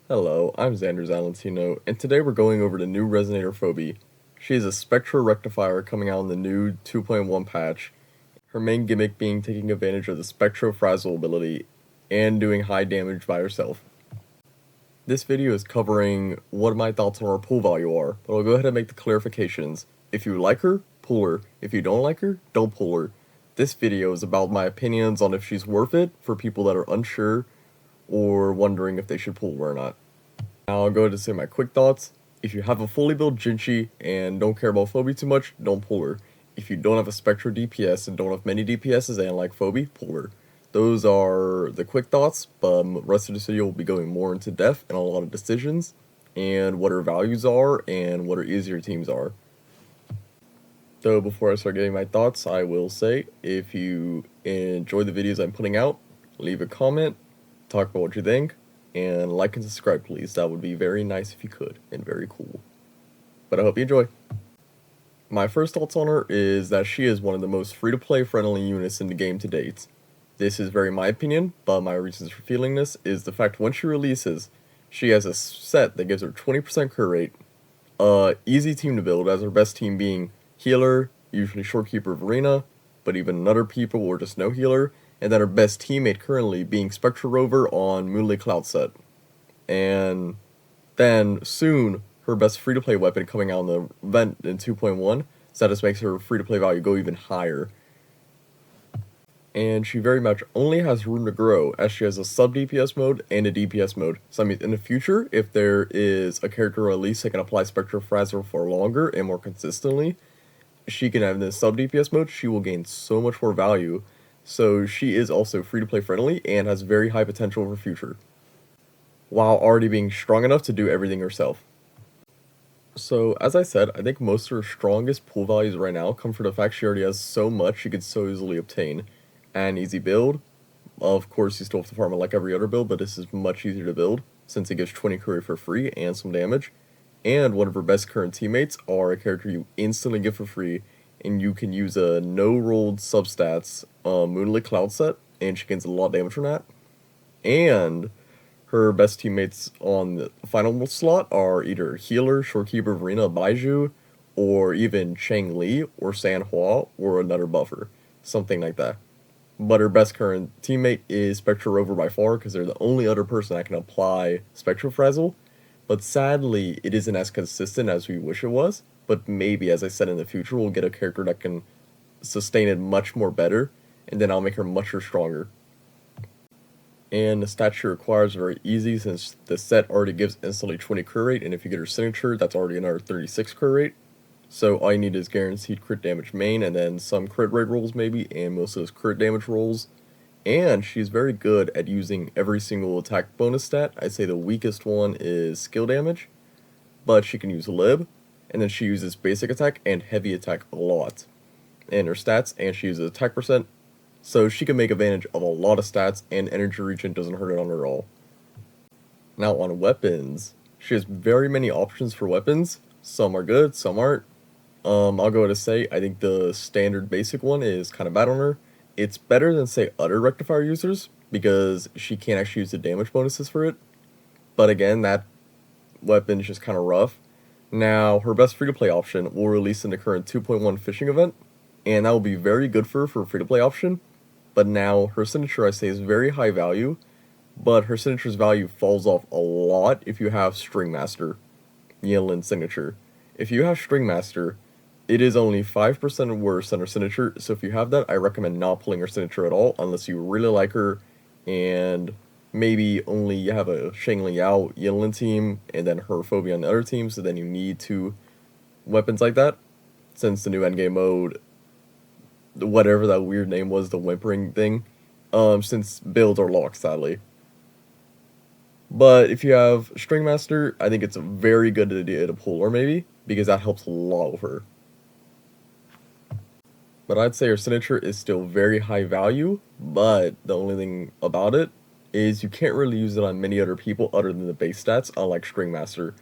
Hello, I'm Xander Valentino, and today we're going over the new resonator phoebe. She is a spectro rectifier coming out in the new 2.1 patch, her main gimmick being taking advantage of the spectro frazzle ability and doing high damage by herself. This video is covering what my thoughts on her pull value are, but I'll go ahead and make the clarifications. If you like her, pull her. If you don't like her, don't pull her. This video is about my opinions on if she's worth it for people that are unsure or wondering if they should pull her or not. Now I'll go ahead and say my quick thoughts. If you have a fully built Jinchi and don't care about Phoebe too much, don't pull her. If you don't have a Spectro DPS and don't have many DPSs and like Phoebe, pull her. Those are the quick thoughts, but the rest of this video will be going more into depth and a lot of decisions, and what her values are, and what her easier teams are. So before I start getting my thoughts, I will say, if you enjoy the videos I'm putting out, leave a comment, talk about what you think, and like and subscribe please. That would be very nice if you could, and very cool. But I hope you enjoy. My first thoughts on her is that she is one of the most free-to-play friendly units in the game to date. This is very my opinion, but my reasons for feeling this is the fact when she releases, she has a set that gives her 20% crit rate, easy team to build, as her best team being healer, usually Shorekeeper of Arena, but even other people or just no healer, and then her best teammate currently being Spectro Rover on Moonlit Cloud set. And then soon, her best free-to-play weapon coming out in the event in 2.1, so that just makes her free-to-play value go even higher. And she very much only has room to grow, as she has a sub-DPS mode and a DPS mode. So that means in the future, if there is a character release that can apply Spectro Frazzle for longer and more consistently, she can have in the sub-DPS mode, she will gain so much more value. So she is also free-to-play friendly and has very high potential for future, while already being strong enough to do everything herself. So, as I said, I think most of her strongest pull values right now come from the fact she already has so much she could so easily obtain. An easy build. Of course, you still have to farm it like every other build, but this is much easier to build, since it gives 20 courier for free and some damage. And one of her best current teammates are a character you instantly get for free, and you can use a no-rolled substats Moonlit Cloud set, and she gains a lot of damage from that. And her best teammates on the final slot are either healer, Shorekeeper of Arena, Baiju, or even Chang Li, or San Hua, or another buffer. Something like that. But her best current teammate is Spectro Rover by far, because they're the only other person that can apply Spectro Frazzle. But sadly, it isn't as consistent as we wish it was. But maybe, as I said, in the future, we'll get a character that can sustain it much more better, and then I'll make her much stronger. And the stat she requires is very easy, since the set already gives instantly 20 crit rate, and if you get her signature, that's already another 36 crit rate. So all you need is guaranteed crit damage main, and then some crit rate rolls maybe, and most of those crit damage rolls. And she's very good at using every single attack bonus stat. I'd say the weakest one is skill damage, but she can use lib, and then she uses basic attack and heavy attack a lot in her stats, and she uses attack percent, so she can make advantage of a lot of stats, and energy regen doesn't hurt it on her at all. Now on weapons, she has very many options for weapons. Some are good, some aren't. I'll go ahead and say, I think the standard basic one is kind of bad on her. It's better than, say, other rectifier users, because she can't actually use the damage bonuses for it. But again, that weapon is just kind of rough. Now, her best free-to-play option will release in the current 2.1 fishing event, and that will be very good for her for a free-to-play option. But now, her signature, I say, is very high value, but her signature's value falls off a lot if you have String Master, Yinlin's signature. If you have String Master, it is only 5% worse than her signature, so if you have that, I recommend not pulling her signature at all, unless you really like her, and maybe only you have a Shang Liao Yinlin team, and then her phobia on the other team, so then you need two weapons like that, since the new endgame mode, whatever that weird name was, the whimpering thing, since builds are locked, sadly. But if you have String Master, I think it's a very good idea to pull her maybe, because that helps a lot with her. But I'd say her signature is still very high value, but the only thing about it is you can't really use it on many other people other than the base stats, unlike String Master.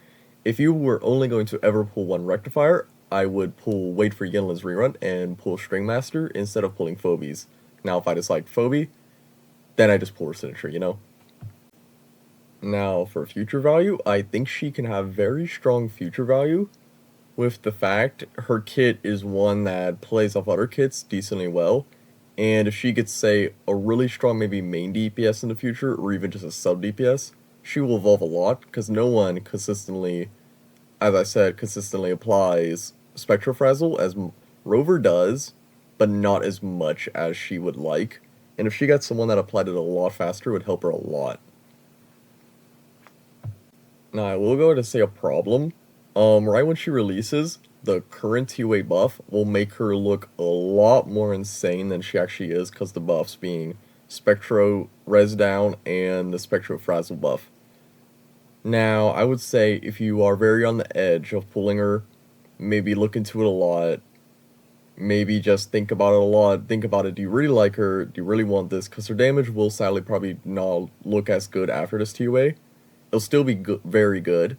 If you were only going to ever pull one rectifier, I would wait for Yinlin's rerun and pull String Master instead of pulling Phoebe's. Now if I dislike Phoebe, then I just pull her signature, you know? Now, for future value, I think she can have very strong future value with the fact her kit is one that plays off other kits decently well. And if she gets, say, a really strong maybe main DPS in the future, or even just a sub DPS, she will evolve a lot, because no one consistently, as I said, consistently applies Spectrofrazzle as Rover does, but not as much as she would like. And if she got someone that applied it a lot faster, it would help her a lot. Now, I will go to say a problem. Right when she releases, the current 2-way buff will make her look a lot more insane than she actually is, because the buffs being Spectro Res Down and the Spectro Frazzle buff. Now, I would say if you are very on the edge of pulling her, maybe look into it a lot. Maybe just think about it a lot. Think about it. Do you really like her? Do you really want this? Because her damage will sadly probably not look as good after this 2-way. It'll still be very good,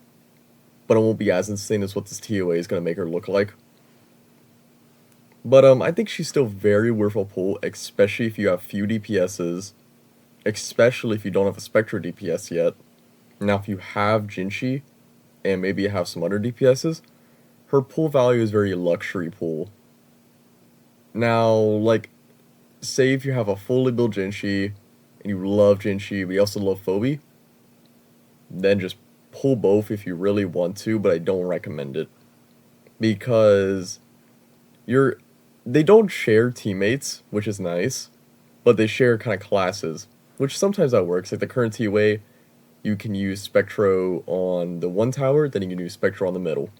but it won't be as insane as what this TOA is going to make her look like. But I think she's still very worth a pull, especially if you have few DPSs, especially if you don't have a Spectro DPS yet. Now, if you have Jinshi, and maybe you have some other DPSs, her pull value is very luxury pull. Now, like, say if you have a fully built Jinshi, and you love Jinshi, but you also love phoebe, then just pull both if you really want to, but I don't recommend it. Because they don't share teammates, which is nice, but they share kind of classes, which sometimes that works. Like the current T-Way, you can use Spectro on the one tower, then you can use Spectro on the middle.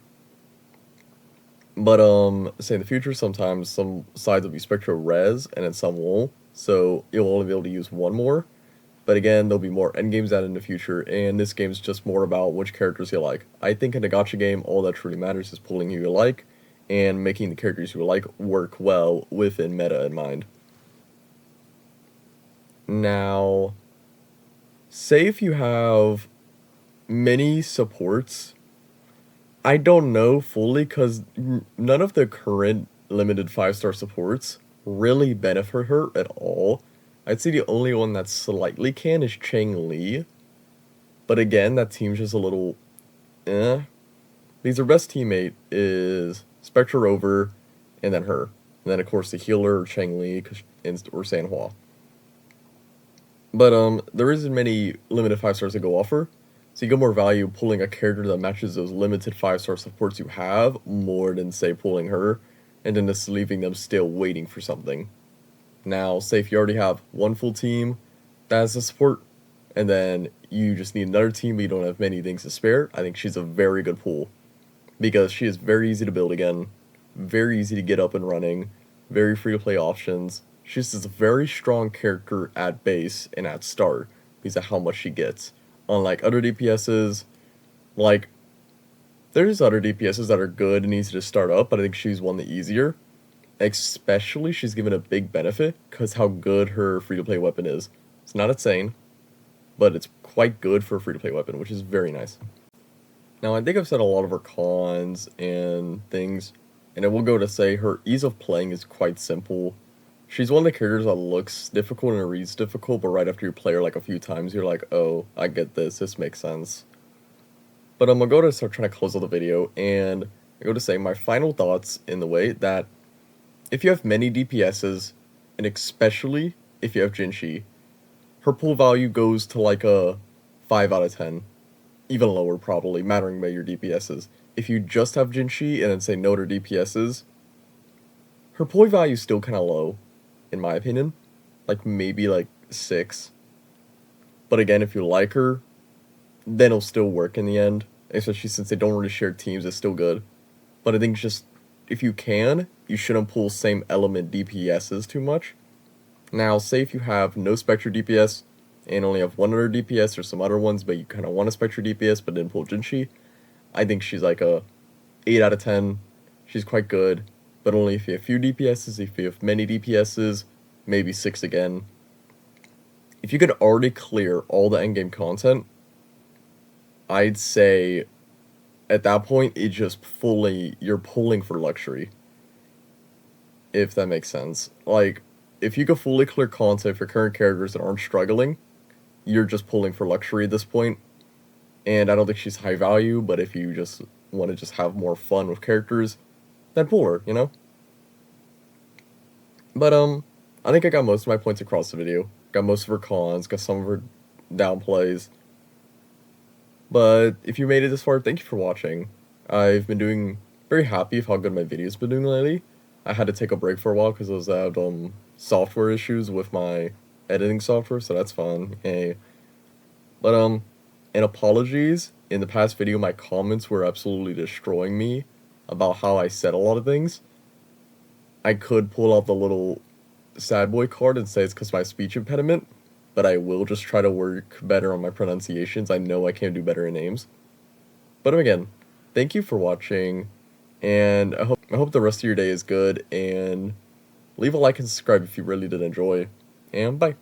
But say in the future, sometimes some sides will be Spectro Res, and then some won't, so you'll only be able to use one more. But again, there'll be more endgames added in the future, and this game's just more about which characters you like. I think in a gacha game, all that truly matters is pulling who you like, and making the characters you like work well within meta in mind. Now, say if you have many supports, I don't know fully, because none of the current limited 5-star supports really benefit her at all. I'd say the only one that slightly can is Chang Li. But again, that team's just a little eh. Because her best teammate is Spectre Rover, and then her. And then, of course, the healer, Chang Li, or Sanhua. But there isn't many limited 5-stars to go off her. So you get more value pulling a character that matches those limited 5-star supports you have, more than, say, pulling her, and then just leaving them still waiting for something. Now, say if you already have one full team that has a support, and then you just need another team but you don't have many things to spare, I think she's a very good pull. Because she is very easy to build again, very easy to get up and running, very free to play options. She's just a very strong character at base and at start, because of how much she gets. Unlike other DPSs, like, there's other DPSs that are good and easy to start up, but I think she's one the easier. Especially, she's given a big benefit because how good her free-to-play weapon is. It's not insane, but it's quite good for a free-to-play weapon, which is very nice. Now, I think I've said a lot of her cons and things, and I will go to say her ease of playing is quite simple. She's one of the characters that looks difficult and reads difficult, but right after you play her like a few times, you're like, oh, I get this makes sense. But I'm gonna go to start trying to close out the video, and I go to say my final thoughts in the way that if you have many DPSs, and especially if you have Jinshi, her pull value goes to like a 5 out of 10. Even lower probably, mattering by your DPSs. If you just have Jinshi and then say no to DPSs, her pull value is still kind of low, in my opinion. Like maybe like 6. But again, if you like her, then it'll still work in the end. Especially since they don't really share teams, it's still good. But I think just, if you can, you shouldn't pull same element DPSs too much. Now, say if you have no Spectre DPS, and only have one other DPS or some other ones, but you kind of want a Spectre DPS but didn't pull Jinshi, I think she's like a 8 out of 10. She's quite good, but only if you have few DPSs. If you have many DPSs, maybe 6 again. If you could already clear all the endgame content, I'd say at that point, it's just you're pulling for luxury. If that makes sense. Like, if you could fully clear content for current characters that aren't struggling, you're just pulling for luxury at this point. and I don't think she's high value, but if you just want to just have more fun with characters, then pull her, you know? But, I think I got most of my points across the video. Got most of her cons, got some of her downplays. But if you made it this far, thank you for watching. I've been doing very happy with how good my videos been doing lately. I had to take a break for a while because I was had software issues with my editing software, so that's fun. Yay. But and apologies. In the past video, my comments were absolutely destroying me about how I said a lot of things. I could pull out the little sad boy card and say it's because my speech impediment, but I will just try to work better on my pronunciations. I know I can do better in names. But again, thank you for watching, and I hope the rest of your day is good, and leave a like and subscribe if you really did enjoy, and bye.